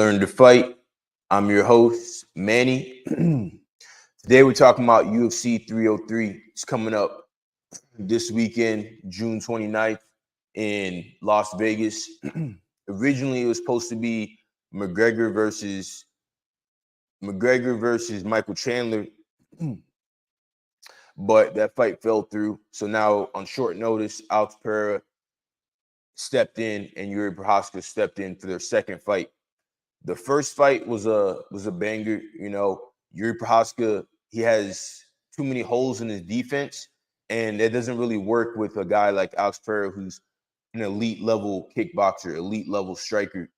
Learn to Fight. I'm your host, Manny. Today we're talking about UFC 303. It's coming up this weekend, June 29th in Las Vegas. Originally, it was supposed to be McGregor versus Michael Chandler, but that fight fell through. So now, on short notice, Alex Pereira stepped in and Jiří Procházka stepped in for their second fight. The first fight was a banger. You know, Jiří Procházka, he has too many holes in his defense, and it doesn't really work with a guy like Alex Pereira, who's an elite level kickboxer, elite level striker,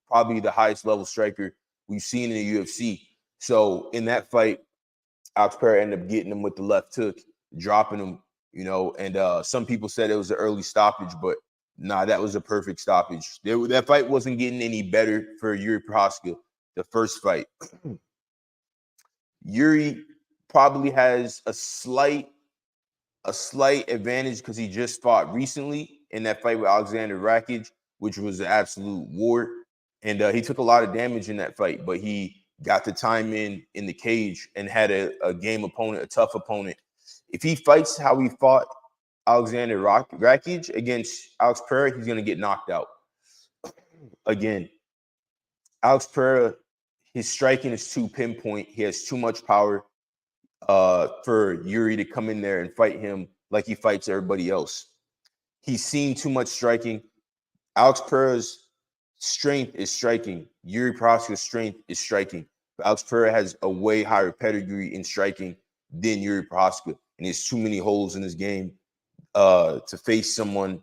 probably the highest level striker we've seen in the UFC. So in that fight, Alex Pereira ended up getting him with the left hook, dropping him, you know, and some people said it was an early stoppage, but nah, that was a perfect stoppage. That fight wasn't getting any better for Jiří Procházka, the first fight. Jiri probably has a slight advantage because he just fought recently in that fight with Alexander Volkov, which was an absolute war. And he took a lot of damage in that fight, but he got the time in the cage and had a game opponent, a tough opponent. If he fights how he fought Alexander Volkov against Alex Pereira, he's going to get knocked out. Again, Alex Pereira, his striking is too pinpoint. He has too much power for Jiri to come in there and fight him like he fights everybody else. He's seen too much striking. Alex Pereira's strength is striking. Jiří Procházka's strength is striking. But Alex Pereira has a way higher pedigree in striking than Jiří Procházka, and there's too many holes in his game to face someone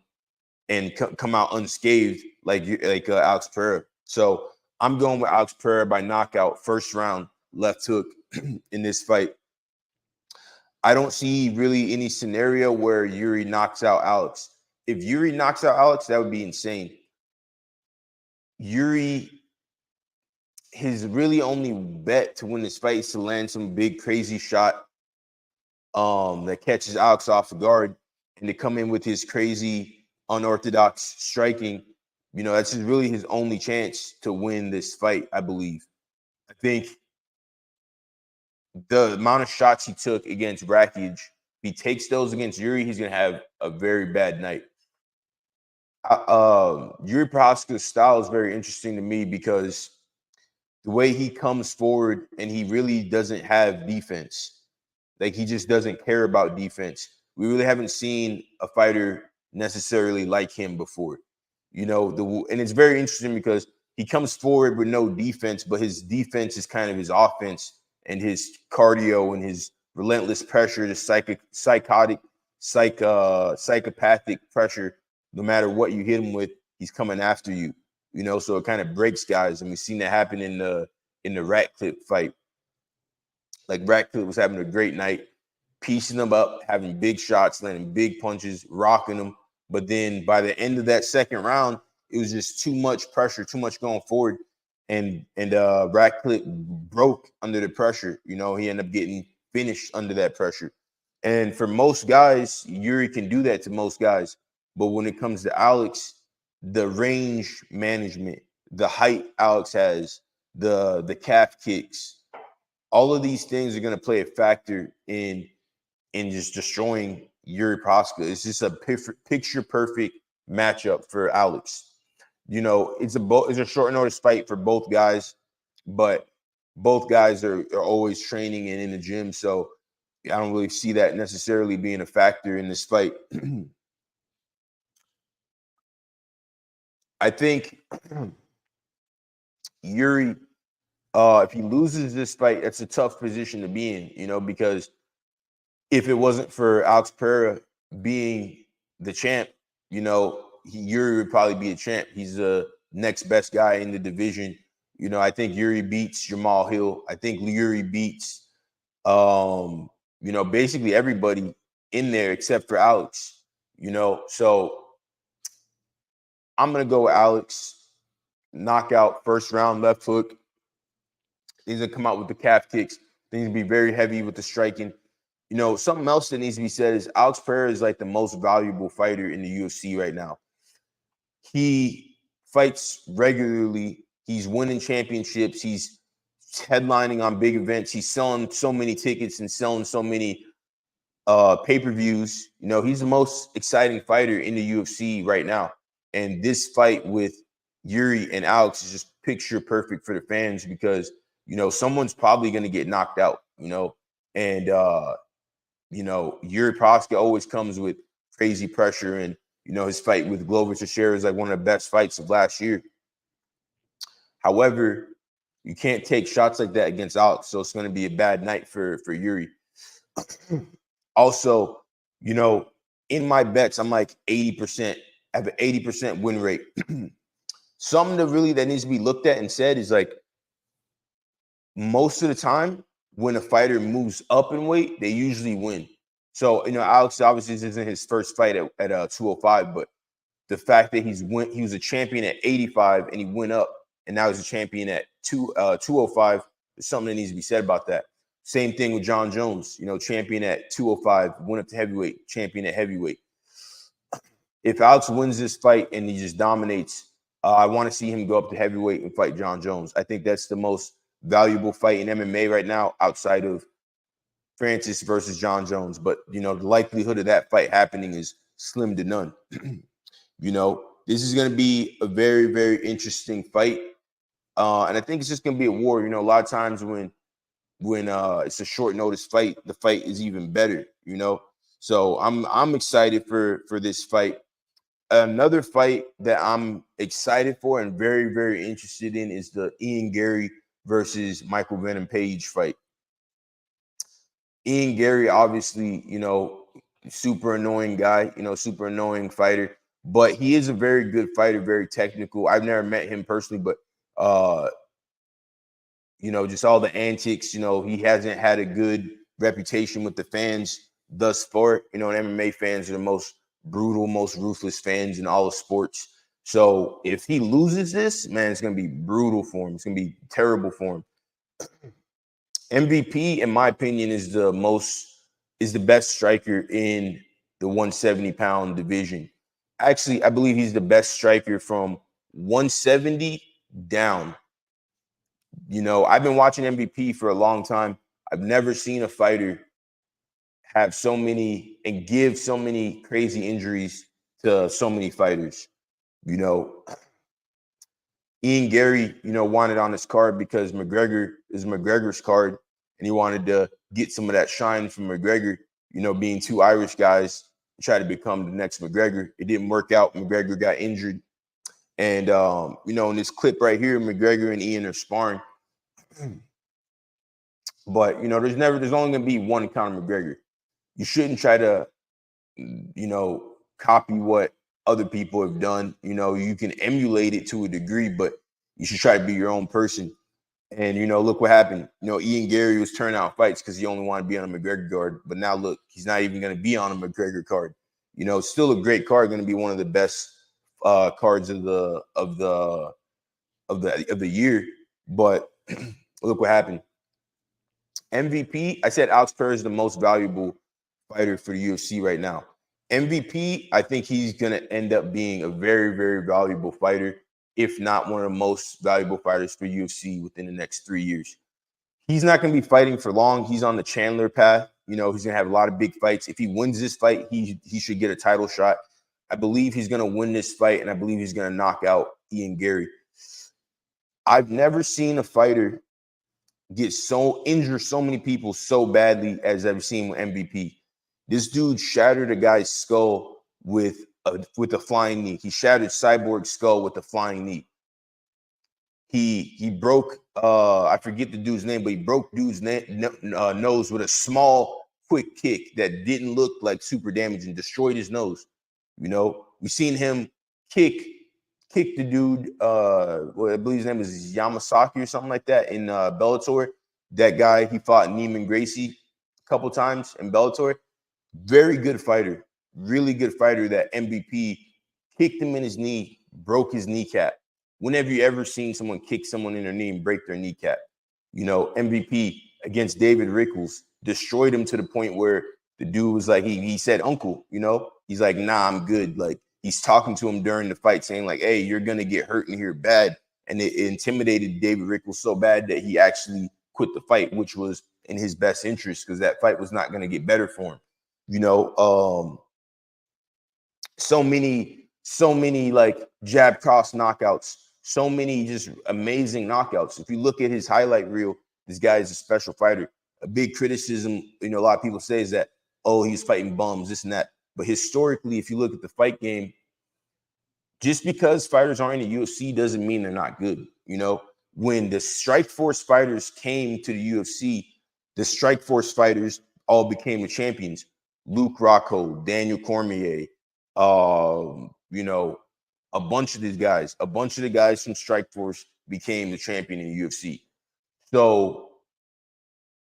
and come out unscathed like Alex Pereira. So I'm going with Alex Pereira by knockout, first round, left hook in this fight. I don't see really any scenario where Jiri knocks out Alex. If Jiri knocks out Alex, that would be insane. Jiri, his really only bet to win this fight is to land some big crazy shot that catches Alex off guard, and to come in with his crazy unorthodox striking. You know, that's really his only chance to win this fight, I believe. I think the amount of shots he took against Volkov, if he takes those against Jiri, he's going to have a very bad night. Jiří Procházka's style is very interesting to me because the way he comes forward and he really doesn't have defense. Like, he just doesn't care about defense. We really haven't seen a fighter necessarily like him before. You know, and it's very interesting because he comes forward with no defense, but his defense is kind of his offense, and his cardio and his relentless pressure, the psychopathic pressure. No matter what you hit him with, he's coming after you. You know, so it kind of breaks guys, and we've seen that happen in the Ratcliffe fight. Like, Ratcliffe was having a great night, piecing them up, having big shots, landing big punches, rocking them. But then by the end of that second round, it was just too much pressure, too much going forward. And Ratcliffe broke under the pressure. You know, he ended up getting finished under that pressure. And for most guys, Jiri can do that to most guys. But when it comes to Alex, the range management, the height Alex has, the calf kicks, all of these things are going to play a factor in just destroying Jiří Procházka. It's just a picture perfect matchup for Alex. You know, it's a short notice fight for both guys, but both guys are always training and in the gym, so I don't really see that necessarily being a factor in this fight. I think Jiri, if he loses this fight, that's a tough position to be in, you know, because if it wasn't for Alex Pereira being the champ, you know, Jiri would probably be a champ. He's the next best guy in the division. You know, I think Jiri beats Jamal Hill. I think Jiri beats, you know, basically everybody in there except for Alex, you know. So I'm going to go with Alex. Knockout, first round, left hook. He's going to come out with the calf kicks. He's going to be very heavy with the striking. You know, something else that needs to be said is Alex Pereira is like the most valuable fighter in the UFC right now. He fights regularly. He's winning championships. He's headlining on big events. He's selling so many tickets and selling so many pay-per-views. You know, he's the most exciting fighter in the UFC right now. And this fight with Jiri and Alex is just picture perfect for the fans because, you know, someone's probably going to get knocked out, you know, and, you know, Jiří Procházka always comes with crazy pressure. And, you know, his fight with Glover Teixeira is like one of the best fights of last year. However, you can't take shots like that against Alex. So it's going to be a bad night for Jiri. Also, you know, in my bets, I'm like 80%. I have an 80% win rate. Something that needs to be looked at and said is like most of the time when a fighter moves up in weight, they usually win. So, you know, Alex obviously this isn't his first fight at 205, but the fact that he was a champion at 85 and he went up and now he's a champion at 205, there's something that needs to be said about that. Same thing with John Jones, you know, champion at 205, went up to heavyweight, champion at heavyweight. If Alex wins this fight and he just dominates, I want to see him go up to heavyweight and fight John Jones. I think that's the most valuable fight in MMA right now outside of Francis versus John Jones. But, you know, the likelihood of that fight happening is slim to none. You know, this is going to be a very, very interesting fight. And I think it's just going to be a war. You know, a lot of times when it's a short notice fight, the fight is even better, you know? So I'm excited for this fight. Another fight that I'm excited for and very, very interested in is the Ian Garry versus Michael Venom Page fight. Ian Garry, obviously, you know, super annoying guy, you know, super annoying fighter, but he is a very good fighter, very technical. I've never met him personally, but you know, just all the antics, you know, he hasn't had a good reputation with the fans thus far. You know, and MMA fans are the most brutal, most ruthless fans in all of sports. So if he loses this, man, it's going to be brutal for him. It's going to be terrible for him. MVP, in my opinion, is the best striker in the 170-pound division. Actually, I believe he's the best striker from 170 down. You know, I've been watching MVP for a long time. I've never seen a fighter have so many and give so many crazy injuries to so many fighters. You know, Ian Garry, you know, wanted on his card because McGregor is McGregor's card, and he wanted to get some of that shine from McGregor, you know, being two Irish guys, try to become the next McGregor. It didn't work out. McGregor got injured. And, you know, in this clip right here, McGregor and Ian are sparring. But, you know, there's only going to be one Conor McGregor. You shouldn't try to, you know, copy what other people have done. You know, you can emulate it to a degree, but you should try to be your own person. And, you know, look what happened. You know, Ian Garry was turning out fights because he only wanted to be on a McGregor card. But now, look, he's not even going to be on a McGregor card. You know, it's still a great card, going to be one of the best cards of the year. But look what happened. MVP, I said Alex Pereira is the most valuable fighter for the UFC right now. MVP, I think he's going to end up being a very, very valuable fighter, if not one of the most valuable fighters for UFC within the next 3 years. He's not going to be fighting for long. He's on the Chandler path. You know, he's going to have a lot of big fights. If he wins this fight, he should get a title shot. I believe he's going to win this fight, and I believe he's going to knock out Ian Garry. I've never seen a fighter get injure so many people so badly as I've seen with MVP. This dude shattered a guy's skull with a flying knee. He shattered Cyborg's skull with a flying knee. He broke I forget the dude's name, but he broke dude's nose with a small, quick kick that didn't look like super damage and destroyed his nose. You know, we've seen him kick the dude. I believe his name is Yamasaki or something like that in Bellator. That guy, he fought Neiman Gracie a couple times in Bellator. Very good fighter, really good fighter. That MVP kicked him in his knee, broke his kneecap. Whenever you ever seen someone kick someone in their knee and break their kneecap? You know, MVP against David Rickles destroyed him to the point where the dude was like, he said, "Uncle," you know, he's like, "Nah, I'm good." Like, he's talking to him during the fight saying like, "Hey, you're going to get hurt in here bad." and it intimidated David Rickles so bad that he actually quit the fight, which was in his best interest because that fight was not going to get better for him. You know, so many like jab cross knockouts, so many just amazing knockouts. If you look at his highlight reel, this guy is a special fighter. A big criticism, you know, a lot of people say is that, oh, he's fighting bums, this and that. But historically, if you look at the fight game, just because fighters aren't in the UFC doesn't mean they're not good. You know, when the Strikeforce fighters came to the UFC, the Strikeforce fighters all became the champions. Luke Rockhold, Daniel Cormier, you know, a bunch of the guys from Strikeforce became the champion in the UFC. So,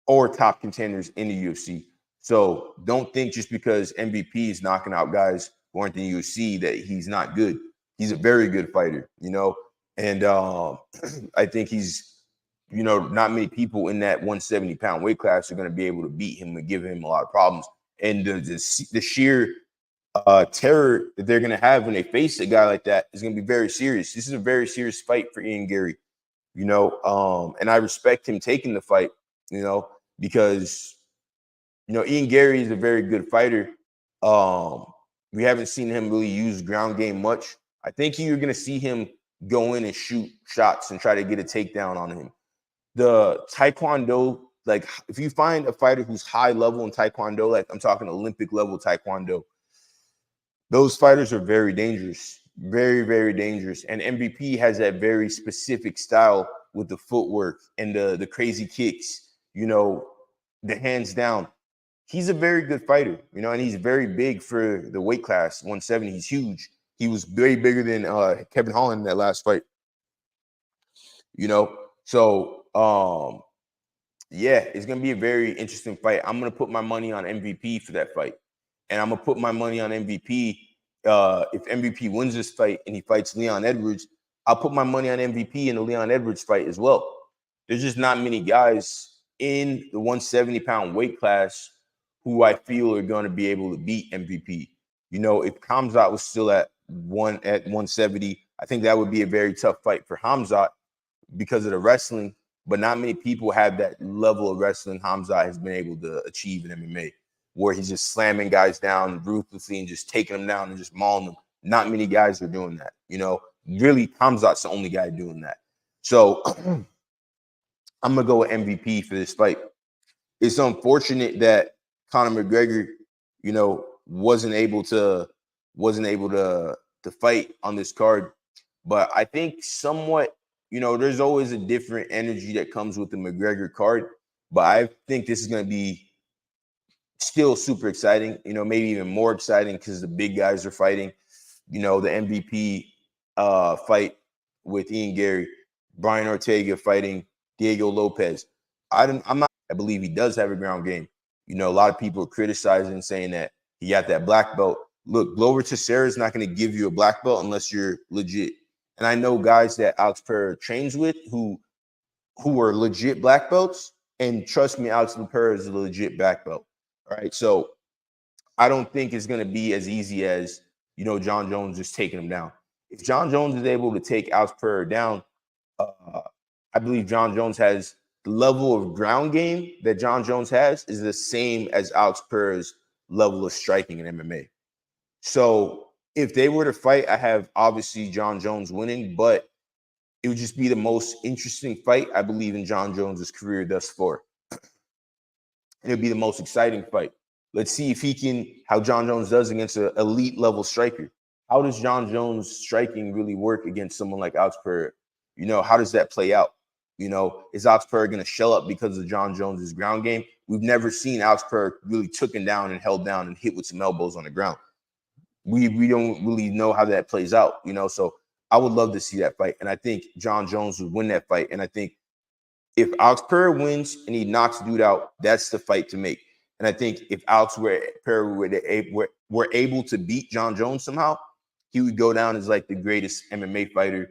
or top contenders in the UFC. So don't think just because MVP is knocking out guys who aren't in the UFC that he's not good. He's a very good fighter, you know, and I think he's, you know, not many people in that 170-pound weight class are going to be able to beat him and give him a lot of problems. And the sheer terror that they're going to have when they face a guy like that is going to be very serious. This is a very serious fight for Ian Gary, you know, and I respect him taking the fight, you know, because, you know, Ian Gary is a very good fighter. We haven't seen him really use ground game much. I think you're going to see him go in and shoot shots and try to get a takedown on him. The Taekwondo, like if you find a fighter who's high level in Taekwondo, like I'm talking Olympic level Taekwondo, those fighters are very dangerous, very, very dangerous. And MVP has that very specific style with the footwork and the crazy kicks, you know, the hands down. He's a very good fighter, you know, and he's very big for the weight class, 170. He's huge. He was way bigger than Kevin Holland in that last fight, you know. So, yeah, it's going to be a very interesting fight. I'm going to put my money on MVP for that fight. And I'm going to put my money on MVP. If MVP wins this fight and he fights Leon Edwards, I'll put my money on MVP in the Leon Edwards fight as well. There's just not many guys in the 170-pound weight class who I feel are going to be able to beat MVP. You know, if Khamzat was still at 170, I think that would be a very tough fight for Khamzat because of the wrestling, but not many people have that level of wrestling Khamzat has been able to achieve in MMA, where he's just slamming guys down ruthlessly and just taking them down and just mauling them. Not many guys are doing that. You know, really, Khamzat's the only guy doing that. So I'm going to go with MVP for this fight. It's unfortunate that Conor McGregor, you know, wasn't able to fight on this card. But I think somewhat, you know, there's always a different energy that comes with the McGregor card. But I think this is going to be still super exciting, you know, maybe even more exciting because the big guys are fighting. You know, the MVP fight with Ian Gary, Brian Ortega fighting Diego Lopez. I believe he does have a ground game. You know, a lot of people are criticizing, saying that he got that black belt. Look, Glover Teixeira is not going to give you a black belt unless you're legit. And I know guys that Alex Pereira trains with who are legit black belts. And trust me, Alex Pereira is a legit black belt. All right. So I don't think it's going to be as easy as, you know, John Jones just taking him down. If John Jones is able to take Alex Pereira down, I believe John Jones has the level of ground game that John Jones has is the same as Alex Pereira's level of striking in MMA. So if they were to fight, I have obviously John Jones winning, but it would just be the most interesting fight, I believe, in John Jones's career thus far. And it'd be the most exciting fight. Let's see if how John Jones does against an elite level striker. How does John Jones striking really work against someone like Alex Pereira? You know, how does that play out? You know, is Alex Pereira going to shell up because of John Jones's ground game? We've never seen Alex Pereira really taken down and held down and hit with some elbows on the ground. We don't really know how that plays out, you know. So I would love to see that fight. And I think John Jones would win that fight. And I think if Alex Pereira wins and he knocks dude out, that's the fight to make. And I think if Alex Pereira were able to beat John Jones somehow, he would go down as like the greatest MMA fighter.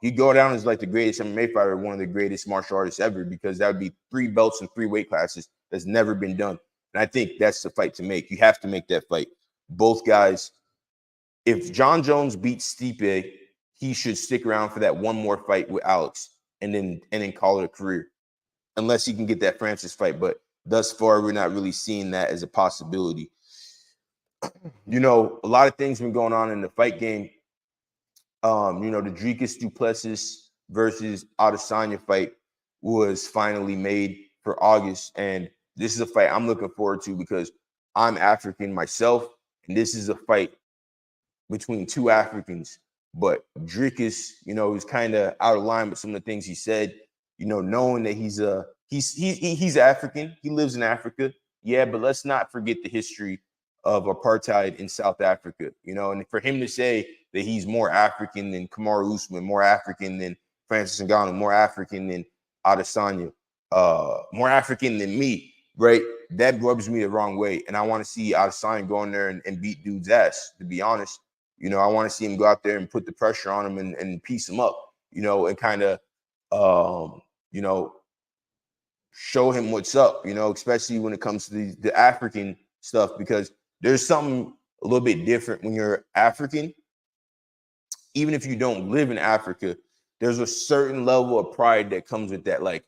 He'd go down as like the greatest MMA fighter, one of the greatest martial artists ever, because that would be 3 belts and 3 weight classes. That's never been done. And I think that's the fight to make. You have to make that fight. Both guys, if John Jones beats Stipe, he should stick around for that one more fight with Alex and then call it a career, unless he can get that Francis fight. But thus far, we're not really seeing that as a possibility. You know, a lot of things been going on in the fight game. You know, the Dricus du Plessis versus Adesanya fight was finally made for August. And this is a fight I'm looking forward to because I'm African myself. And this is a fight between two Africans. But Dricus, you know, is kind of out of line with some of the things he said, you know, knowing that he's African. He lives in Africa. Yeah, but let's not forget the history of apartheid in South Africa, you know, and for him to say that he's more African than Kamaru Usman, more African than Francis Ngannou, more African than Adesanya, more African than me, right? That rubs me the wrong way. And I want to see Adesanya go in there and beat dude's ass, to be honest. You know, I want to see him go out there and put the pressure on him and piece him up, you know, and kind of, you know, show him what's up, you know, especially when it comes to the African stuff, because there's something a little bit different when you're African. Even if you don't live in Africa, there's a certain level of pride that comes with that. Like,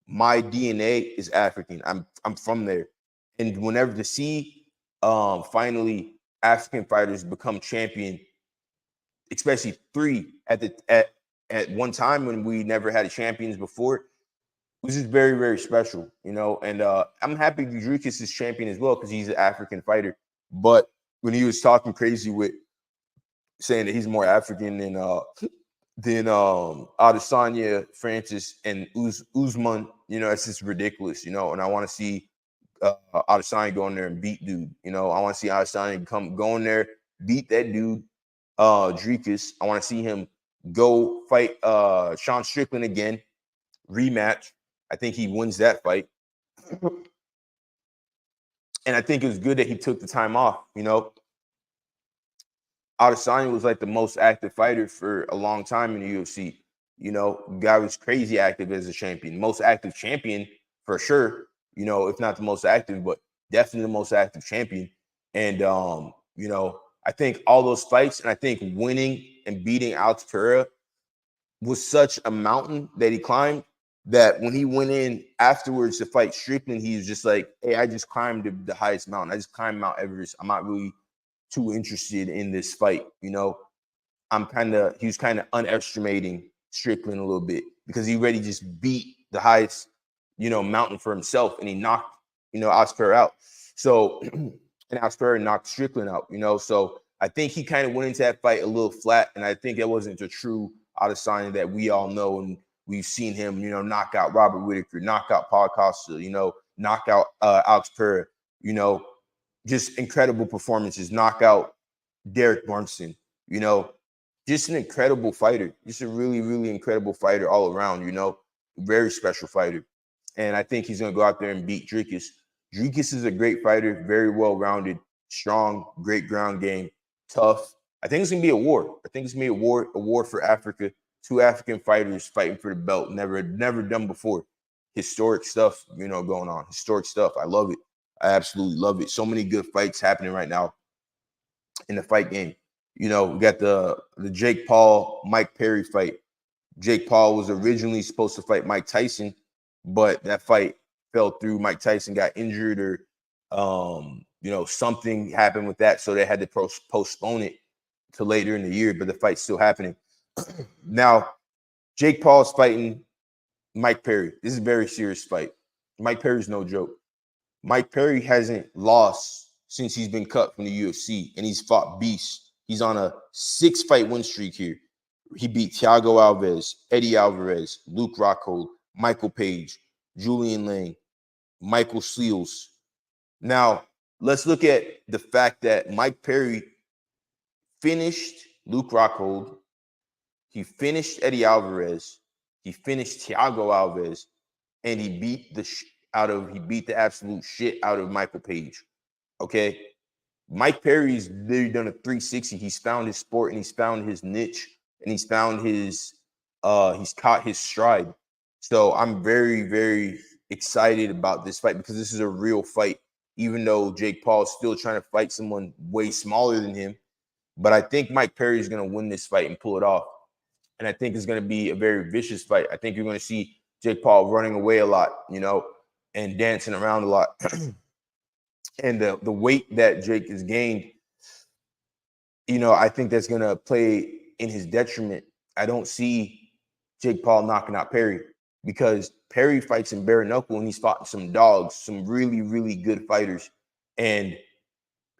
my DNA is African. I'm from there. And whenever to see finally African fighters become champion, especially three at one time when we never had champions before, which is very, very special, you know. And I'm happy Dricus is champion as well because he's an African fighter. But when he was talking crazy with saying that he's more African than Adesanya, Francis, and Usman, you know, it's just ridiculous, you know. And I want to see Adesanya go in there and beat dude. You know, I want to see Adesanya go in there, beat that dude, Dricus. I want to see him go fight Sean Strickland again, rematch. I think he wins that fight. And I think it was good that he took the time off, you know. Adesanya was like the most active fighter for a long time in the UFC. You know, guy was crazy active as a champion. Most active champion for sure, you know, if not the most active, but definitely the most active champion. And, you know, I think all those fights, and I think winning and beating Alex Pereira was such a mountain that he climbed that when he went in afterwards to fight Strickland, he was just like, hey, I just climbed the highest mountain. I just climbed Mount Everest. I'm not really too interested in this fight. You know, he was kind of underestimating Strickland a little bit because he already just beat the highest, you know, mountain for himself, and he knocked, you know, Alex Pereira out. So, and Alex Pereira knocked Strickland out, you know. So I think he kind of went into that fight a little flat, and I think that wasn't the true Adesanya that we all know, and we've seen him, you know, knock out Robert Whittaker, knock out Prochazka, you know, knock out Alex Pereira, you know, just incredible performances, knock out Derek Brunson, you know, just an incredible fighter, just a really, really incredible fighter all around, you know, very special fighter. And I think he's going to go out there and beat Dricus. Dricus is a great fighter, very well-rounded, strong, great ground game, tough. I think it's going to be a war. I think it's going to be a war for Africa. Two African fighters fighting for the belt, never done before. Historic stuff, you know, going on. Historic stuff. I love it. I absolutely love it. So many good fights happening right now in the fight game. You know, we got the Jake Paul, Mike Perry fight. Jake Paul was originally supposed to fight Mike Tyson, but that fight fell through. Mike Tyson got injured or, you know, something happened with that. So they had to postpone it to later in the year, but the fight's still happening. Now, Jake Paul's fighting Mike Perry. This is a very serious fight. Mike Perry's no joke. Mike Perry hasn't lost since he's been cut from the UFC, and he's fought beasts. He's on a 6-fight win streak here. He beat Thiago Alves, Eddie Alvarez, Luke Rockhold, Michael Page, Julian Lang, Michael Seals. Now, let's look at the fact that Mike Perry finished Luke Rockhold. He finished Eddie Alvarez. He finished Thiago Alves, and he beat the absolute shit out of Michael Page. Okay, Mike Perry's literally done a 360. He's found his sport and he's found his niche and he's found he's caught his stride. So I'm very, very excited about this fight because this is a real fight. Even though Jake Paul is still trying to fight someone way smaller than him, but I think Mike Perry is going to win this fight and pull it off. And I think it's going to be a very vicious fight. I think you're going to see Jake Paul running away a lot, and dancing around a lot. And the weight that Jake has gained, I think that's going to play in his detriment. I don't see Jake Paul knocking out Perry, because Perry fights in bare knuckle and he's fought some dogs, some really, really good fighters. And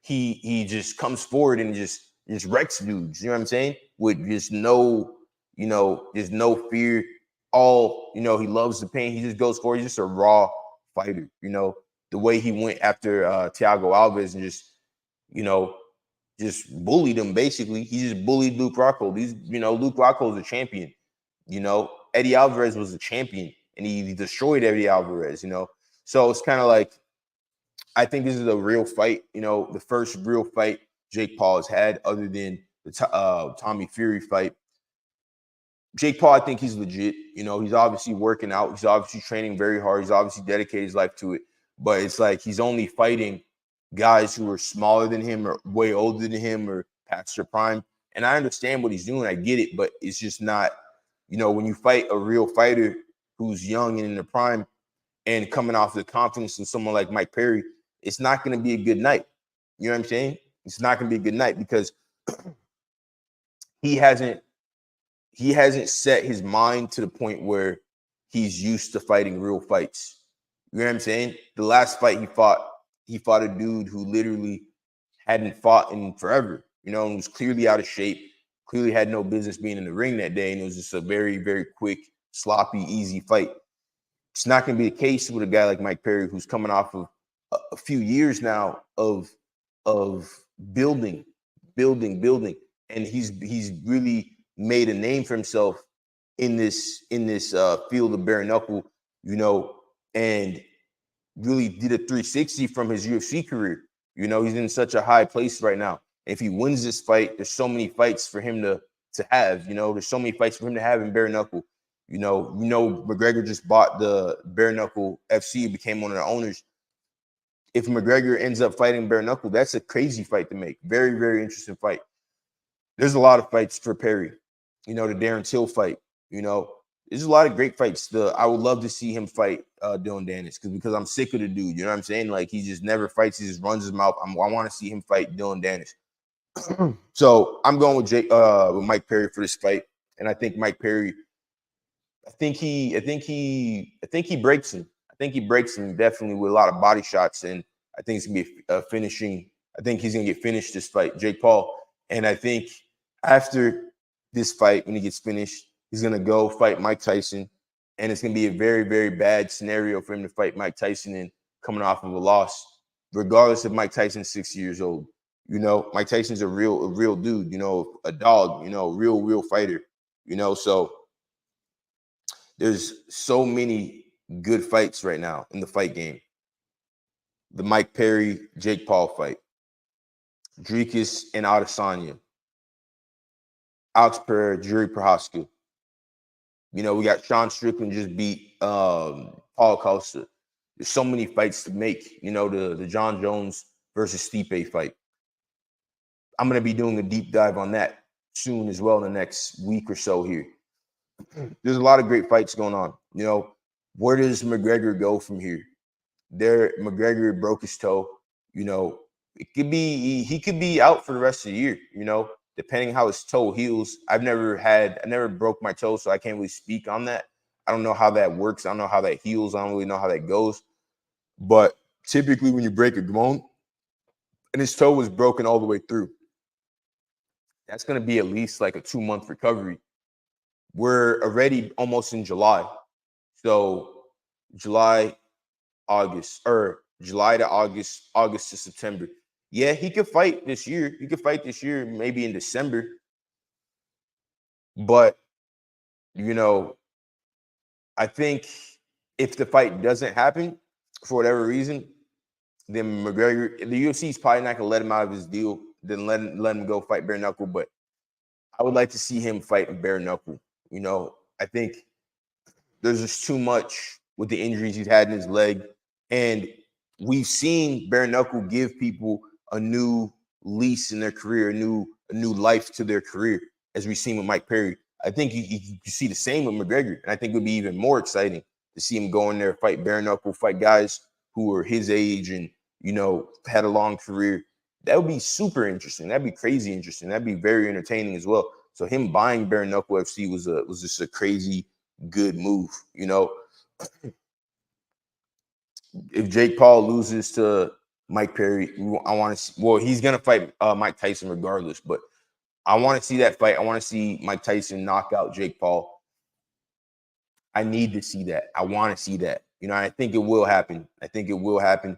he just comes forward and just wrecks dudes, you know what I'm saying? With just no, there's no fear. He loves the pain. He just goes forward. He's just a raw fighter, the way he went after Thiago Alves and just bullied him, basically. He just bullied Luke Rockhold. Luke Rockhold is a champion. Eddie Alvarez was a champion, and he destroyed Eddie Alvarez, So it's kind of like, I think this is a real fight, the first real fight Jake Paul has had other than the Tommy Fury fight. Jake Paul, I think he's legit. He's obviously working out. He's obviously training very hard. He's obviously dedicated his life to it. But it's like he's only fighting guys who are smaller than him or way older than him or past their prime. And I understand what he's doing. I get it. But it's just not, when you fight a real fighter who's young and in the prime and coming off the confidence of someone like Mike Perry, it's not going to be a good night. You know what I'm saying? It's not going to be a good night because he hasn't set his mind to the point where he's used to fighting real fights. You know what I'm saying? The last fight he fought a dude who literally hadn't fought in forever, and was clearly out of shape, clearly had no business being in the ring that day. And it was just a very, very quick, sloppy, easy fight. It's not going to be the case with a guy like Mike Perry, who's coming off of a few years now of building. And he's really made a name for himself in this field of bare knuckle, and really did a 360 from his UFC career. He's in such a high place right now. If he wins this fight, there's so many fights for him to have. There's so many fights for him to have in bare knuckle. McGregor just bought the bare knuckle FC, became one of the owners. If McGregor ends up fighting bare knuckle, that's a crazy fight to make. Very, very interesting fight. There's a lot of fights for Perry. The Darren Till fight. There's a lot of great fights. I would love to see him fight Dylan Dennis because I'm sick of the dude. You know what I'm saying? Like, he just never fights. He just runs his mouth. I want to see him fight Dylan Dennis. So I'm going with Mike Perry for this fight, and I think Mike Perry. I think he breaks him. I think he breaks him definitely with a lot of body shots, and I think it's gonna be a finishing. I think he's gonna get finished this fight, Jake Paul. And I think after this fight, when he gets finished, he's gonna go fight Mike Tyson, and it's gonna be a very, very bad scenario for him to fight Mike Tyson and coming off of a loss, regardless if Mike Tyson's 60 years old. Mike Tyson's a real dude. A dog. Real fighter. So there's so many good fights right now in the fight game. The Mike Perry, Jake Paul fight. Dricus and Adesanya. Alex Pereira, Jiří Procházka. We got Sean Strickland just beat Paul Costa. There's so many fights to make. The John Jones versus Stipe fight. I'm going to be doing a deep dive on that soon as well in the next week or so here. There's a lot of great fights going on. Where does McGregor go from here? McGregor broke his toe. It could be he could be out for the rest of the year. Depending how his toe heals. I never broke my toe, so I can't really speak on that. I don't know how that works. I don't know how that heals. I don't really know how that goes. But typically, when you break a bone, and his toe was broken all the way through, that's going to be at least like a 2-month recovery. We're already almost in July. So July to August, August to September. Yeah, he could fight this year. He could fight this year, maybe in December. But, I think if the fight doesn't happen for whatever reason, then McGregor, the UFC is probably not going to let him out of his deal, then let him go fight bare knuckle. But I would like to see him fight in bare knuckle. I think there's just too much with the injuries he's had in his leg. And we've seen bare knuckle give people a new lease in their career, a new life to their career, as we've seen with Mike Perry. I think you see the same with McGregor. And I think it would be even more exciting to see him go in there, fight bare knuckle, fight guys who are his age and, you know, had a long career. That would be super interesting. That'd be crazy interesting. That'd be very entertaining as well. So him buying bare knuckle FC was just a crazy good move, you know. If Jake Paul loses to Mike Perry, I want to see, well, he's going to fight Mike Tyson regardless, but I want to see that fight. I want to see Mike Tyson knock out Jake Paul. I need to see that. I want to see that. You know, I think it will happen. I think it will happen.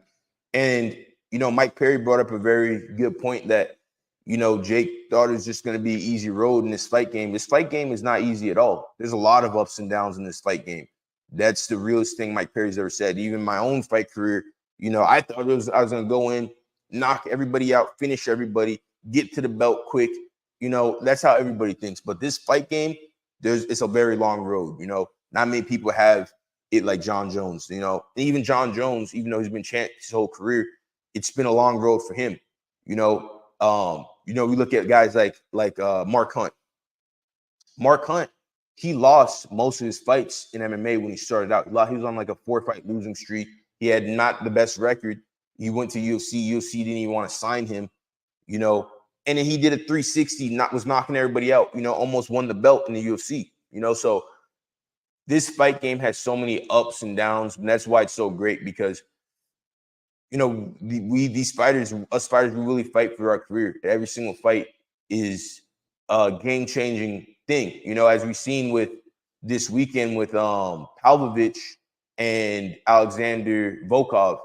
And, you know, Mike Perry brought up a very good point that, you know, Jake thought it was just going to be an easy road in this fight game. This fight game is not easy at all. There's a lot of ups and downs in this fight game. That's the realest thing Mike Perry's ever said. Even my own fight career, you know, I thought I was going to go in, knock everybody out, finish everybody, get to the belt quick. You know, that's how everybody thinks. But this fight game, it's a very long road. You know, not many people have it like John Jones. You know, and even John Jones, even though he's been champ his whole career, it's been a long road for him. You know, we look at guys like Mark Hunt. Mark Hunt, he lost most of his fights in MMA when he started out. He was on like a 4-fight losing streak. He had not the best record. He went to UFC. UFC didn't even want to sign him. You know. And then he did a 360, was knocking everybody out, you know, almost won the belt in the UFC, you know. So this fight game has so many ups and downs, and that's why it's so great because, you know, us fighters, we really fight for our career. Every single fight is a game-changing thing, you know, as we've seen with this weekend with Pavlovich and Alexander Volkov.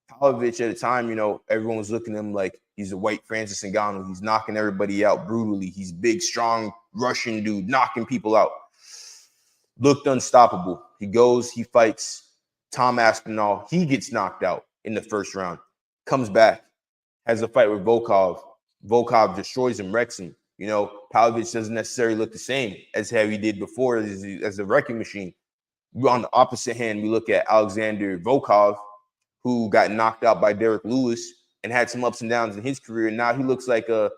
Pavlovich at the time, you know, everyone was looking at him like he's a white Francis Ngannou. He's knocking everybody out brutally. He's big, strong Russian dude, knocking people out. Looked unstoppable. He goes, he fights Tom Aspinall. He gets knocked out in the first round. Comes back, has a fight with Volkov. Volkov destroys him, wrecks him. You know, Pavlovich doesn't necessarily look the same as how he did before as a wrecking machine. On the opposite hand, we look at Alexander Volkov, who got knocked out by Derek Lewis and had some ups and downs in his career. And now he looks like a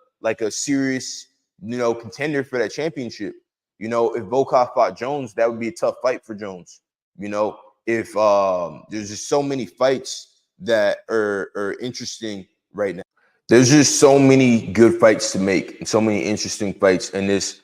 serious, you know, contender for that championship. You know, if Volkov fought Jones, that would be a tough fight for Jones. You know, if there's just so many fights that are interesting right now. There's just so many good fights to make and so many interesting fights. And this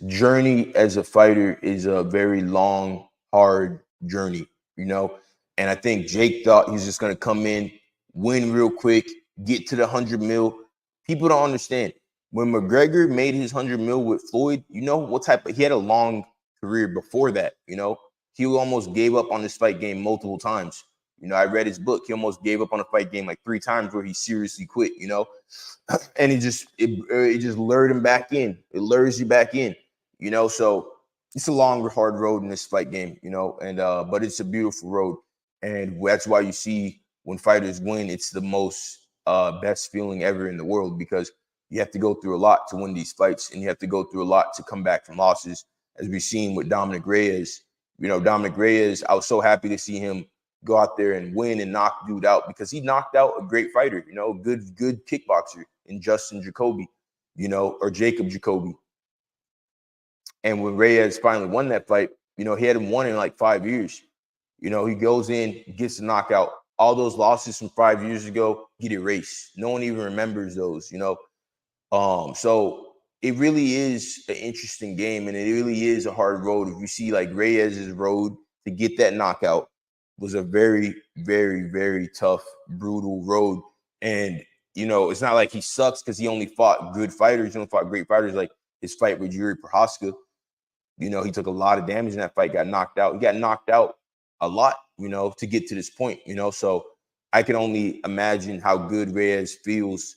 journey as a fighter is a very long, hard journey, you know. And I think Jake thought he was just going to come in, win real quick, get to the 100 mil. People don't understand. When McGregor made his 100 mil with Floyd, you know what type of, he had a long career before that, you know. He almost gave up on this fight game multiple times. You know, I read his book. He almost gave up on a fight game like 3 times where he seriously quit, you know. And it just lured him back in. It lures you back in, you know. So it's a long, hard road in this fight game, you know, and but it's a beautiful road. And that's why you see when fighters win, it's the most best feeling ever in the world because you have to go through a lot to win these fights and you have to go through a lot to come back from losses, as we've seen with Dominic Reyes. You know, Dominic Reyes, I was so happy to see him go out there and win and knock dude out because he knocked out a great fighter, you know, good kickboxer in Justin Jacoby, you know, or Jacob Jacoby. And when Reyes finally won that fight, you know, he hadn't won in like 5 years. You know, he goes in, gets the knockout. All those losses from 5 years ago get erased. No one even remembers those, you know. So it really is an interesting game, and it really is a hard road. If you see like Reyes's road to get that knockout was a very, very, very tough, brutal road. And, you know, it's not like he sucks because he only fought good fighters. He only fought great fighters like his fight with Jiří Procházka. You know, he took a lot of damage in that fight, got knocked out. He got knocked out a lot, you know, to get to this point, you know. So I can only imagine how good Reyes feels,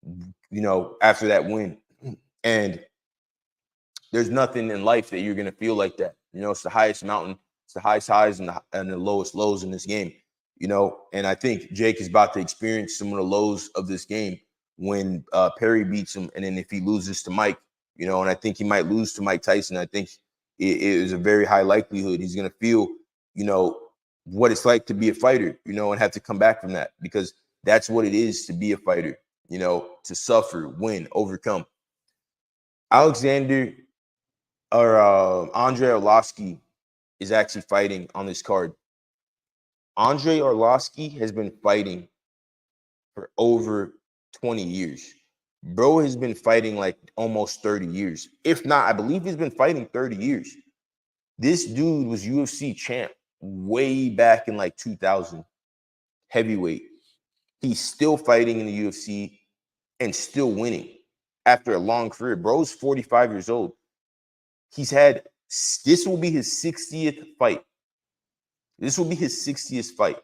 you know, after that win. And there's nothing in life that you're going to feel like that. You know, it's the highest mountain, it's the highest highs and the lowest lows in this game, you know. And I think Jake is about to experience some of the lows of this game when Perry beats him. And then if he loses to Mike, you know, and I think he might lose to Mike Tyson. I think it is a very high likelihood he's going to feel, you know, what it's like to be a fighter, you know, and have to come back from that, because that's what it is to be a fighter, you know, to suffer, win, overcome. Alexander Andrei Arlovski is actually fighting on this card. Andrei Arlovski has been fighting for over 20 years. Bro has been fighting like almost 30 years. If not, I believe he's been fighting 30 years. This dude was UFC champ way back in like 2000, heavyweight. He's still fighting in the UFC and still winning after a long career. Bro's 45 years old. He's had, this will be his 60th fight. This will be his 60th fight.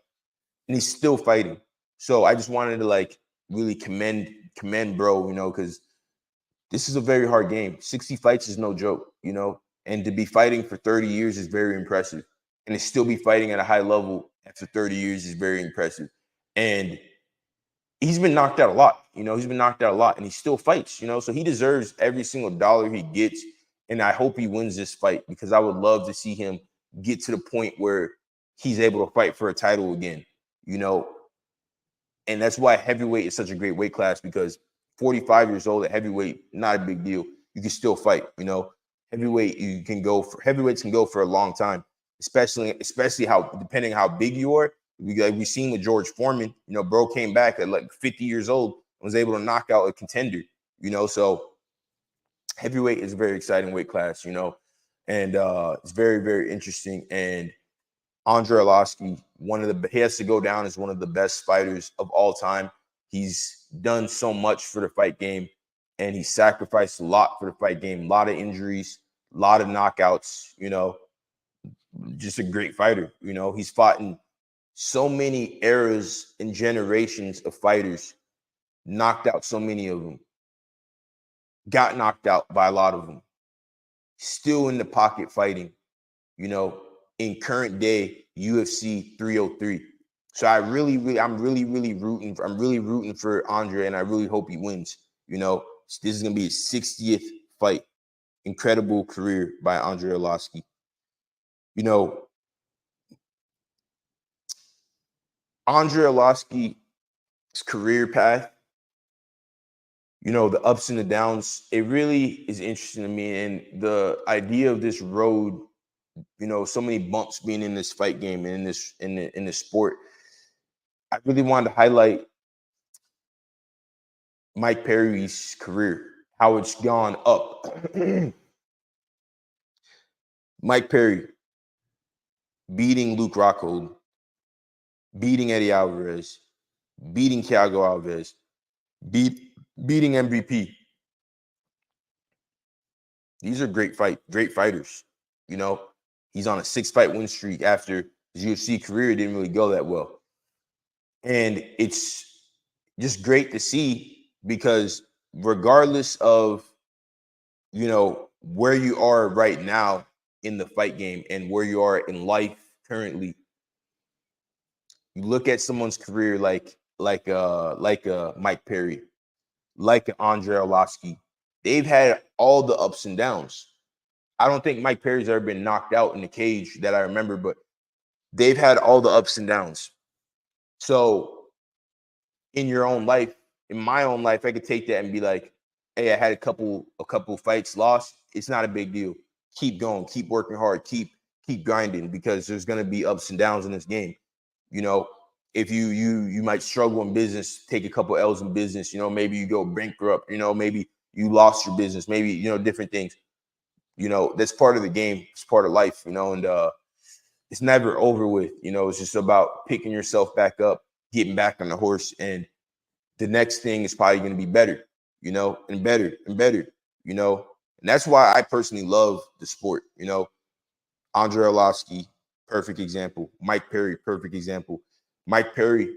And he's still fighting. So I just wanted to like really commend bro, you know, because this is a very hard game. 60 fights is no joke, you know, and to be fighting for 30 years is very impressive. And to still be fighting at a high level after 30 years is very impressive. And he's been knocked out a lot, you know, and he still fights, you know, so he deserves every single dollar he gets. And I hope he wins this fight because I would love to see him get to the point where he's able to fight for a title again, you know. And that's why heavyweight is such a great weight class, because 45 years old at heavyweight, not a big deal. You can still fight, you know. Heavyweights can go for a long time, especially how, depending how big you are. We've seen with George Foreman, you know, bro came back at like 50 years old and was able to knock out a contender, you know. So heavyweight is a very exciting weight class, you know, and it's very, very interesting. And Andrei Arlovski, he has to go down as one of the best fighters of all time. He's done so much for the fight game, and he sacrificed a lot for the fight game. A lot of injuries, a lot of knockouts, you know, just a great fighter. You know, he's fought in so many eras and generations of fighters, knocked out so many of them, got knocked out by a lot of them, still in the pocket fighting, you know, in current day UFC 303. So I'm really rooting for Andre, and I really hope he wins. You know, this is gonna be his 60th fight. Incredible career by Andrei Arlovski. You know, Andrei Arlovski's career path, you know, the ups and the downs, it really is interesting to me. And the idea of this road, you know, so many bumps being in this fight game and in this sport. I really wanted to highlight Mike Perry's career, how it's gone up. Mike Perry beating Luke Rockhold, beating Eddie Alvarez, beating Thiago Alves, beating MVP. These are great fighters. You know, he's on a 6-fight win streak after his UFC career didn't really go that well. And it's just great to see, because regardless of, you know, where you are right now in the fight game and where you are in life currently, you look at someone's career like Mike Perry, like Andrei Arlovski. They've had all the ups and downs. I don't think Mike Perry's ever been knocked out in the cage that I remember, but they've had all the ups and downs. So in your own life, in my own life, I could take that and be like, hey, I had a couple fights lost. It's not a big deal. Keep going, keep working hard, keep grinding, because there's going to be ups and downs in this game. You know, if you might struggle in business, take a couple L's in business, you know, maybe you go bankrupt, you know, maybe you lost your business, maybe, you know, different things. You know, that's part of the game. It's part of life, you know, and it's never over with. You know, it's just about picking yourself back up, getting back on the horse, and the next thing is probably going to be better, you know, and better and better, you know. And that's why I personally love the sport, you know. Andrei Arlovski, perfect example. Mike Perry, perfect example. Mike Perry,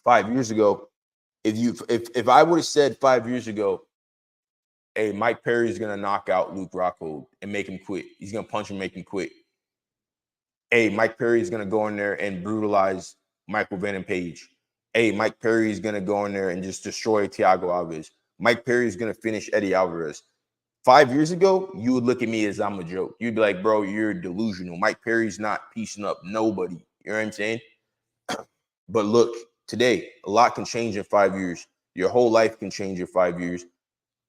5 years ago, if I would have said 5 years ago, hey, Mike Perry is going to knock out Luke Rockhold and make him quit. He's going to punch him, make him quit. Hey, Mike Perry is going to go in there and brutalize Michael Venom Page. Hey, Mike Perry is going to go in there and just destroy Thiago Alves. Mike Perry is going to finish Eddie Alvarez. 5 years ago, you would look at me as I'm a joke. You'd be like, bro, you're delusional. Mike Perry's not piecing up nobody. You know what I'm saying? But look, today, a lot can change in 5 years. Your whole life can change in 5 years.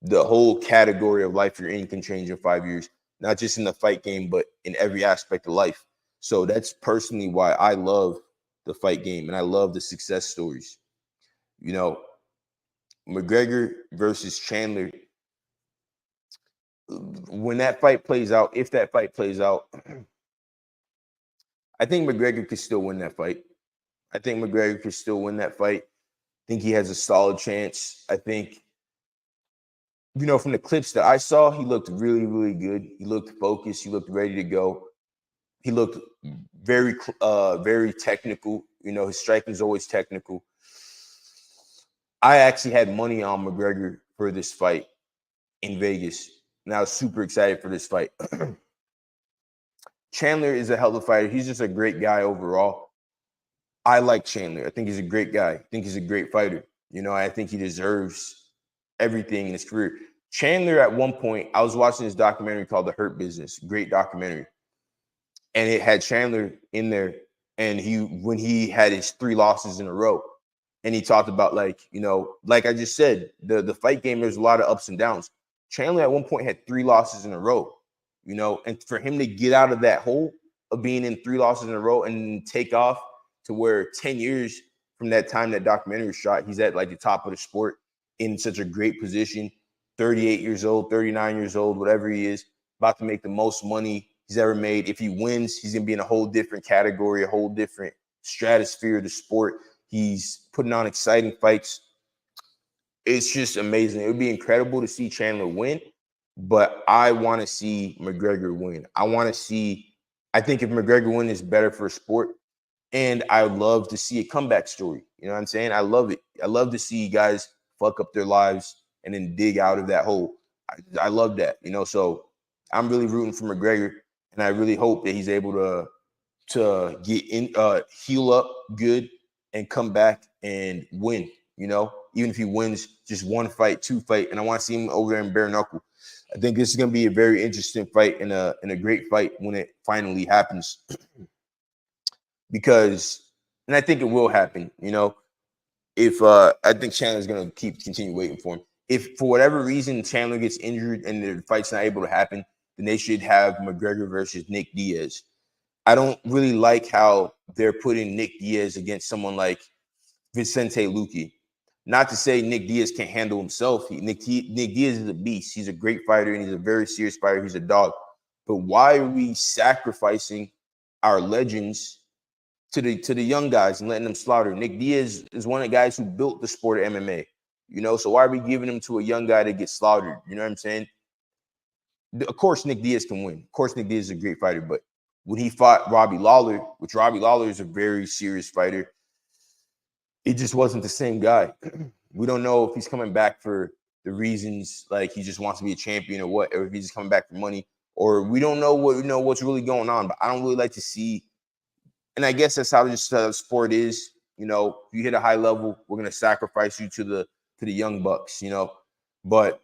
the whole category of life you're in can change in 5 years, not just in the fight game, but in every aspect of life. So that's personally why I love the fight game and I love the success stories. You know, McGregor versus Chandler, when that fight plays out, if that fight plays out, I think McGregor could still win that fight. I think McGregor could still win that fight. I think he has a solid chance. I think, you know, from the clips that I saw, he looked really, really good. He looked focused. He looked ready to go. He looked very, very technical. You know, his striking is always technical. I actually had money on McGregor for this fight in Vegas, and I was super excited for this fight. Chandler is a hell of a fighter. He's just a great guy overall. I like Chandler. I think he's a great guy. I think he's a great fighter. You know, I think he deserves everything in his career. Chandler, at one point, I was watching this documentary called The Hurt Business. Great documentary. And it had Chandler in there. And when he had his 3 losses in a row, and he talked about, like, you know, like I just said, the fight game, there's a lot of ups and downs. Chandler at one point had 3 losses in a row, you know, and for him to get out of that hole of being in 3 losses in a row and take off to where 10 years from that time that documentary was shot, he's at like the top of the sport in such a great position, 38 years old, 39 years old, whatever he is, about to make the most money he's ever made. If he wins, he's going to be in a whole different category, a whole different stratosphere of the sport. He's putting on exciting fights. It's just amazing. It would be incredible to see Chandler win, but I want to see McGregor win. I think if McGregor wins, it's better for sport. And I would love to see a comeback story. You know what I'm saying? I love it. I love to see guys fuck up their lives and then dig out of that hole. I love that, you know. So I'm really rooting for McGregor, and I really hope that he's able to get in, heal up good, and come back and win. You know, even if he wins just 1 fight, 2 fight, and I want to see him over there in bare knuckle. I think this is going to be a very interesting fight and a great fight when it finally happens. Because, and I think it will happen, you know, if I think Chandler's going to continue waiting for him. If for whatever reason Chandler gets injured and the fight's not able to happen, then they should have McGregor versus Nick Diaz. I don't really like how they're putting Nick Diaz against someone like Vicente Luque. Not to say Nick Diaz can't handle himself. Nick Diaz is a beast. He's a great fighter, and he's a very serious fighter. He's a dog. But why are we sacrificing our legends to the young guys and letting them slaughter? Nick Diaz is one of the guys who built the sport of MMA, you know, so why are we giving him to a young guy to get slaughtered? You know what I'm saying? Of course, Nick Diaz can win. Of course, Nick Diaz is a great fighter, but when he fought Robbie Lawler, which Robbie Lawler is a very serious fighter, it just wasn't the same guy. We don't know if he's coming back for the reasons like he just wants to be a champion or what, or if he's just coming back for money, or we don't know what's really going on. But I don't really like to see. And I guess that's how just sport is. You know, if you hit a high level, we're gonna sacrifice you to the young bucks. You know, but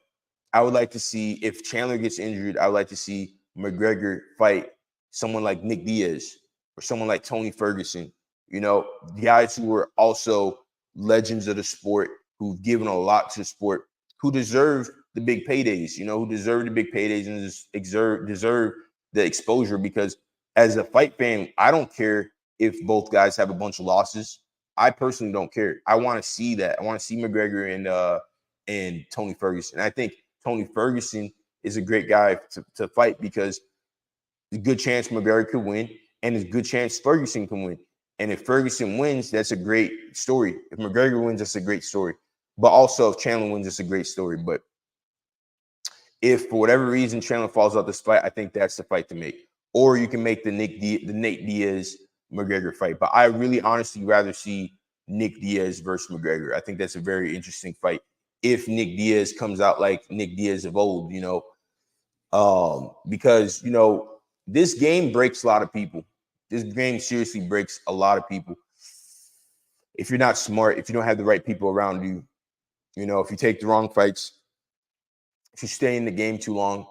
I would like to see, if Chandler gets injured, I would like to see McGregor fight someone like Nick Diaz or someone like Tony Ferguson. You know, guys who were also legends of the sport, who've given a lot to the sport, who deserve the big paydays. You know, who deserve the big paydays and deserve the exposure. Because as a fight fan, I don't care if both guys have a bunch of losses. I personally don't care. I want to see that. I want to see McGregor and Tony Ferguson. And I think Tony Ferguson is a great guy to fight, because there's a good chance McGregor could win, and there's a good chance Ferguson can win. And if Ferguson wins, that's a great story. If McGregor wins, that's a great story. But also, if Chandler wins, it's a great story. But if for whatever reason Chandler falls out this fight, I think that's the fight to make. Or you can make the Nate Diaz McGregor fight. But I really honestly rather see Nick Diaz versus McGregor. I think that's a very interesting fight. If Nick Diaz comes out like Nick Diaz of old, you know, because, you know, this game breaks a lot of people. This game seriously breaks a lot of people. If you're not smart, if you don't have the right people around you, you know, if you take the wrong fights, if you stay in the game too long,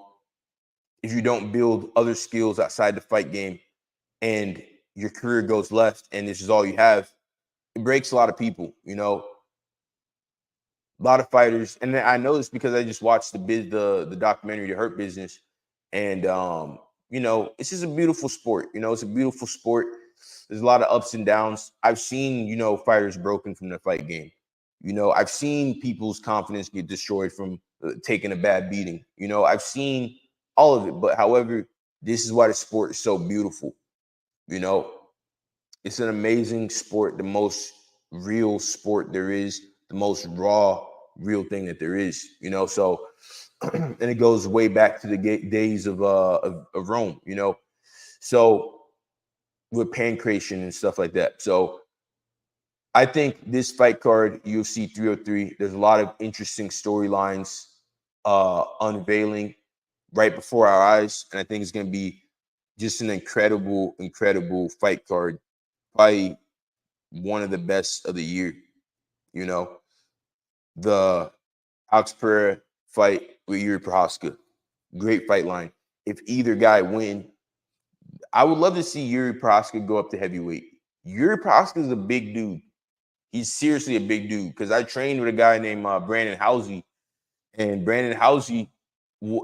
if you don't build other skills outside the fight game, and your career goes left and this is all you have, it breaks a lot of people, you know. A lot of fighters, and I know this because I just watched the documentary, The Hurt Business, and it's just a beautiful sport. It's a beautiful sport. There's a lot of ups and downs. I've seen fighters broken from the fight game. I've seen people's confidence get destroyed from taking a bad beating. I've seen all of it. But however, this is why the sport is so beautiful. It's an amazing sport, the most real sport there is, the most raw, real thing that there is. So, and it goes way back to the days of Rome. So with pancreation and stuff like that. So I think this fight card, UFC 303, there's a lot of interesting storylines unveiling right before our eyes. And I think it's going to be just an incredible, incredible fight card. Probably one of the best of the year. The Alex Pereira fight with Jiří Procházka. Great fight line. If either guy win, I would love to see Jiří Procházka go up to heavyweight. Jiří Procházka is a big dude. He's seriously a big dude because I trained with a guy named Brandon Housey, and Brandon Housey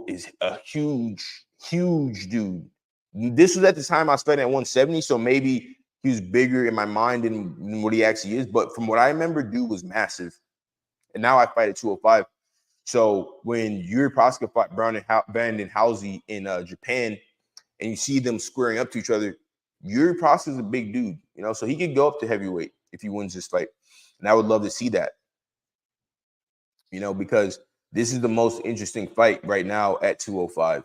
is a huge, huge dude. This was at the time I was fighting at 170, so maybe he was bigger in my mind than what he actually is. But from what I remember, dude was massive. And now I fight at 205. So when Jiří Procházka fought Brandon Housey in Japan, and you see them squaring up to each other, Jiří Procházka is a big dude, so he could go up to heavyweight if he wins this fight. And I would love to see that, because this is the most interesting fight right now at 205.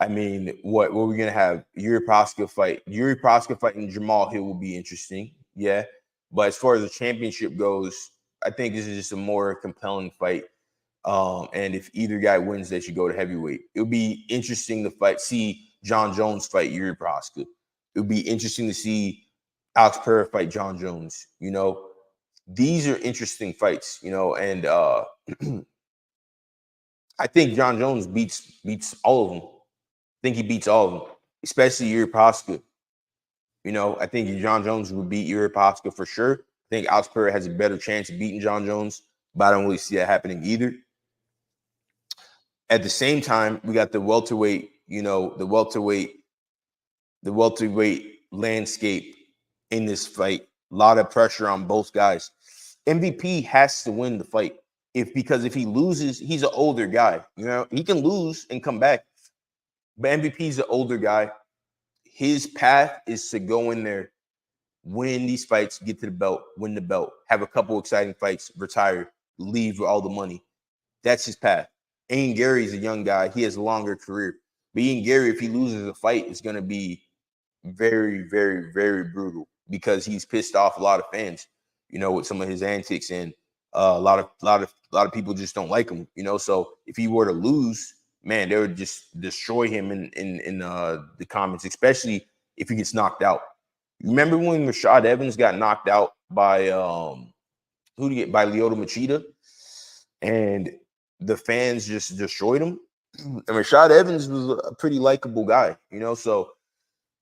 I mean, what we're going to have? Jiří Procházka fight. Jiří Procházka fighting Jamal Hill will be interesting, yeah. But as far as the championship goes, I think this is just a more compelling fight. And if either guy wins, they should go to heavyweight. It would be interesting to see John Jones fight Jiří Procházka. It would be interesting to see Alex Pereira fight John Jones. These are interesting fights, and I think John Jones beats all of them. I think he beats all of them, especially Jiří Procházka. I think John Jones would beat Jiří Procházka for sure. I think Alex Pereira has a better chance of beating John Jones, but I don't really see that happening either. At the same time, we got the welterweight, the welterweight landscape in this fight. A lot of pressure on both guys. MVP has to win the fight. Because if he loses, he's an older guy. He can lose and come back. But MVP is an older guy. His path is to go in there, win these fights, get to the belt, win the belt, have a couple exciting fights, retire, leave with all the money. That's his path. Ian Gary is a young guy. He has a longer career. But Ian Gary, if he loses a fight, it's going to be very, very, very brutal because he's pissed off a lot of fans, with some of his antics, and a lot of people just don't like him, So if he were to lose, man, they would just destroy him in the comments, especially if he gets knocked out. Remember when Rashad Evans got knocked out by by Lyoto Machida, and the fans just destroyed him? And Rashad Evans was a pretty likable guy, So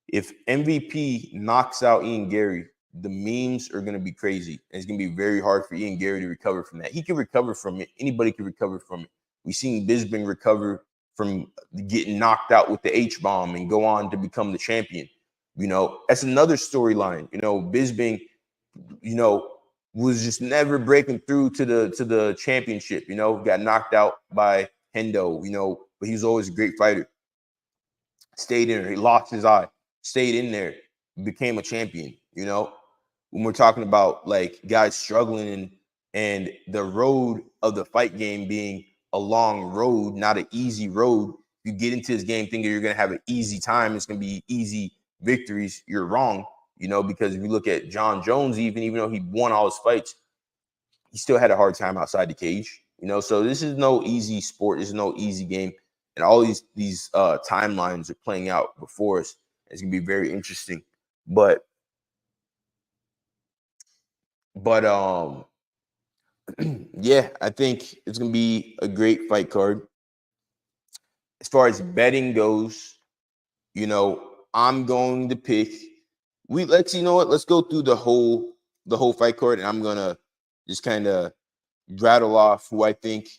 if MVP knocks out Ian Gary, the memes are going to be crazy. And it's going to be very hard for Ian Gary to recover from that. He can recover from it. Anybody can recover from it. We've seen Bisping recover from getting knocked out with the H-bomb and go on to become the champion. That's another storyline. Bisping, was just never breaking through to the championship. Got knocked out by Hendo. But he was always a great fighter. Stayed in there. He lost his eye. Stayed in there. Became a champion. When we're talking about like guys struggling and the road of the fight game being a long road, not an easy road. You get into this game thinking you're going to have an easy time. It's going to be easy victories. You're wrong, because if you look at John Jones, even though he won all his fights, he still had a hard time outside the cage, So this is no easy sport. This is no easy game. And all these timelines are playing out before us. It's going to be very interesting. But yeah, I think it's going to be a great fight card. As far as betting goes, I'm going to pick. Let's go through the whole fight card, and I'm gonna just kind of rattle off how I think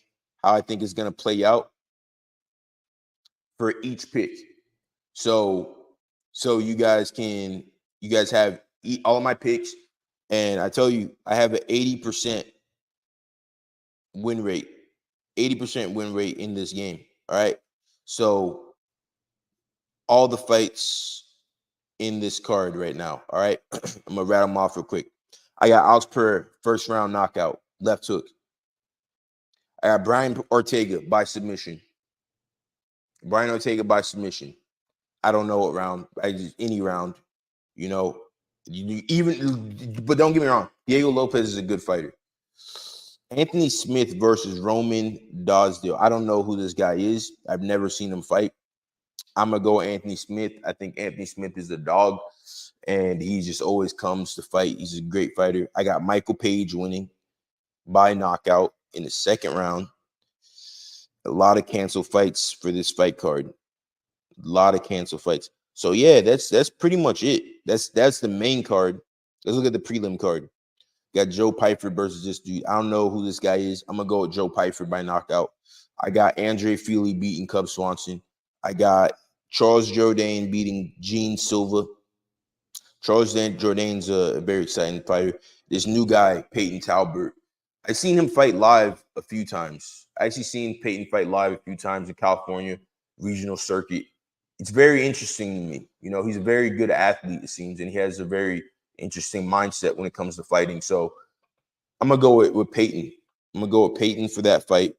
is going to play out for each pick. So you guys have all of my picks, and I tell you, I have an 80% win rate. 80% win rate in this game. All right. So all the fights in this card right now. All right. I'm gonna rattle them off real quick. I got Alex Pereira, first round knockout, left hook. I got Brian Ortega by submission. Brian Ortega by submission. I don't know what round. I just any round. You know, but don't get me wrong. Diego Lopez is a good fighter. Anthony Smith versus Roman Dosdale. I don't know who this guy is. I've never seen him fight. I'm going to go Anthony Smith. I think Anthony Smith is a dog, and he just always comes to fight. He's a great fighter. I got Michael Page winning by knockout in the second round. A lot of cancel fights for this fight card. A lot of cancel fights. So, yeah, that's pretty much it. That's the main card. Let's look at the prelim card. Got Joe Pyfer versus this dude. I don't know who this guy is. I'm going to go with Joe Pyfer by knockout. I got Andre Feely beating Cub Swanson. I got Charles Jourdain beating Gene Silva. Charles Jourdain's a very exciting fighter. This new guy, Peyton Talbert. I've seen him fight live a few times. I actually seen Peyton fight live a few times in California regional circuit. It's very interesting to me. You know, he's a very good athlete, it seems, and he has a very interesting mindset when it comes to fighting. So I'm going to go with Peyton. I'm going to go with Peyton for that fight.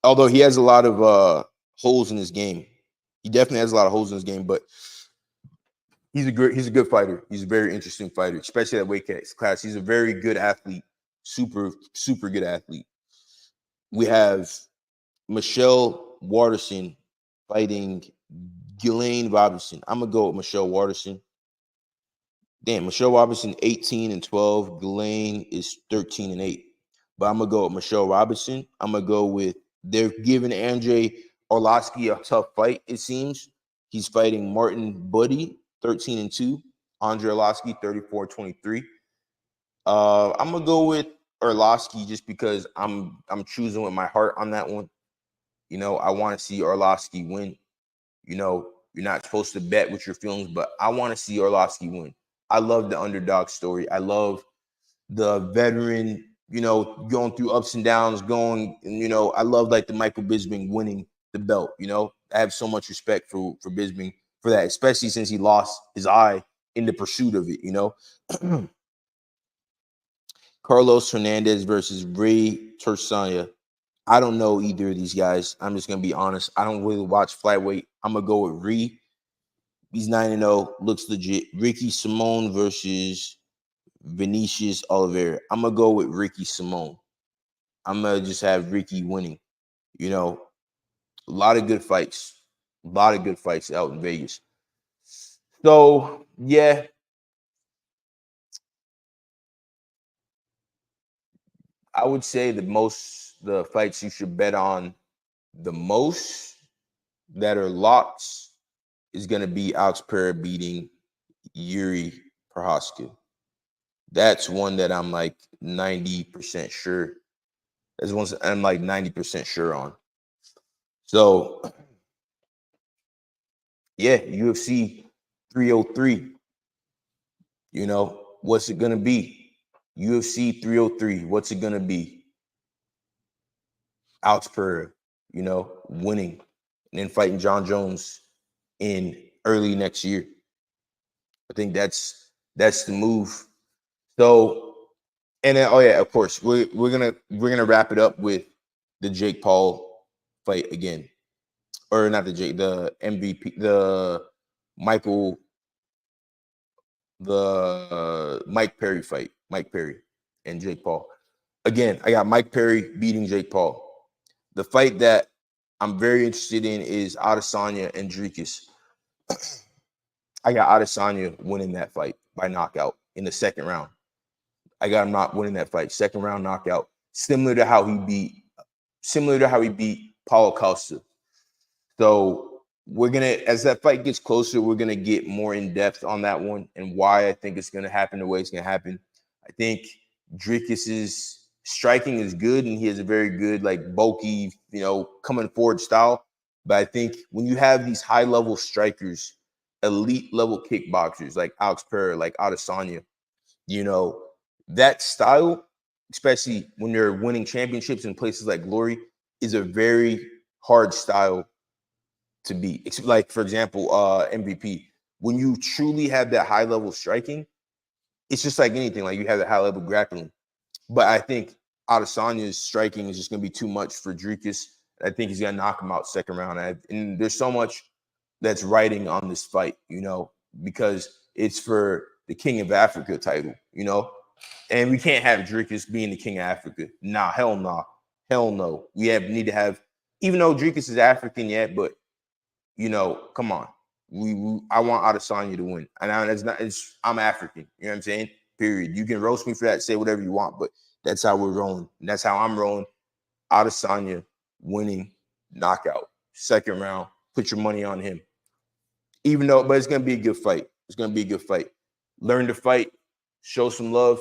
Although he has a lot of holes in his game. He definitely has a lot of holes in his game, but he's a good fighter. He's a very interesting fighter, especially at weight class. He's a very good athlete. Super, super good athlete. We have Michelle Waterson fighting Ghislaine Robinson. I'm going to go with Michelle Waterson. Damn, Michelle Robinson 18-12. Ghislaine is 13-8. But I'm going to go with Michelle Robinson. I'm going to go with, they're giving Andrei Arlovski a tough fight, it seems. He's fighting Martin Buddy, 13-2. Andrei Arlovski, 34-23. I'm going to go with Arlovski just because I'm choosing with my heart on that one. You know, I want to see Arlovski win. You know, you're not supposed to bet with your feelings, but I want to see Arlovski win. I love the underdog story. I love the veteran, you know, going through ups and downs, I love like the Michael Bisping winning the belt, you know. I have so much respect for Bisping for that, especially since he lost his eye in the pursuit of it, you know. Carlos Hernandez versus Ray Tersanya. I don't know either of these guys. I'm just going to be honest. I don't really watch flyweight. I'm going to go with Ree. He's 9-0, looks legit. Ricky Simone versus Vinicius Oliveira. I'm going to go with Ricky Simone. I'm going to just have Ricky winning. You know, a lot of good fights. A lot of good fights out in Vegas. So, yeah. I would say the fights you should bet on the most that are locks is going to be Alex Pereira beating Jiří Procházka. That's one that I'm like 90% sure. That's one I'm like 90% sure on. So, yeah, UFC 303. You know, what's it going to be? UFC 303. What's it going to be? Alex Pereira, you know, winning and then fighting John Jones in early next year. I think that's the move. So, and then, oh yeah, of course, we're gonna wrap it up with the Jake Paul fight again, or not the MVP, the Mike Perry fight, Mike Perry and Jake Paul. Again, I got Mike Perry beating Jake Paul. The fight that I'm very interested in is Adesanya and Dricus. I got Adesanya winning that fight by knockout in the second round. I got him not winning that fight. Second round knockout, similar to how he beat Paulo Costa. So we're gonna, as that fight gets closer, we're gonna get more in depth on that one and why I think it's gonna happen the way it's gonna happen. I think Dricus's striking is good, and he has a very good, like, bulky, coming forward style. But I think when you have these high-level strikers, elite-level kickboxers like Alex Pereira, like Adesanya, that style, especially when they're winning championships in places like Glory, is a very hard style to beat. Like, for example, MVP. When you truly have that high-level striking, it's just like anything. Like, you have that high-level grappling. But I think Adesanya's striking is just going to be too much for Dricus. I think he's going to knock him out second round. And there's so much that's riding on this fight, because it's for the King of Africa title, And we can't have Dricus being the King of Africa. Nah, hell nah. Hell no. We need to have, even though Dricus is African yet, but, come on. I want Adesanya to win. And I'm African. You know what I'm saying? Period. You can roast me for that, say whatever you want, but that's how we're rolling. And that's how I'm rolling. Adesanya winning knockout. Second round. Put your money on him. But it's going to be a good fight. It's going to be a good fight. Learn to fight. Show some love.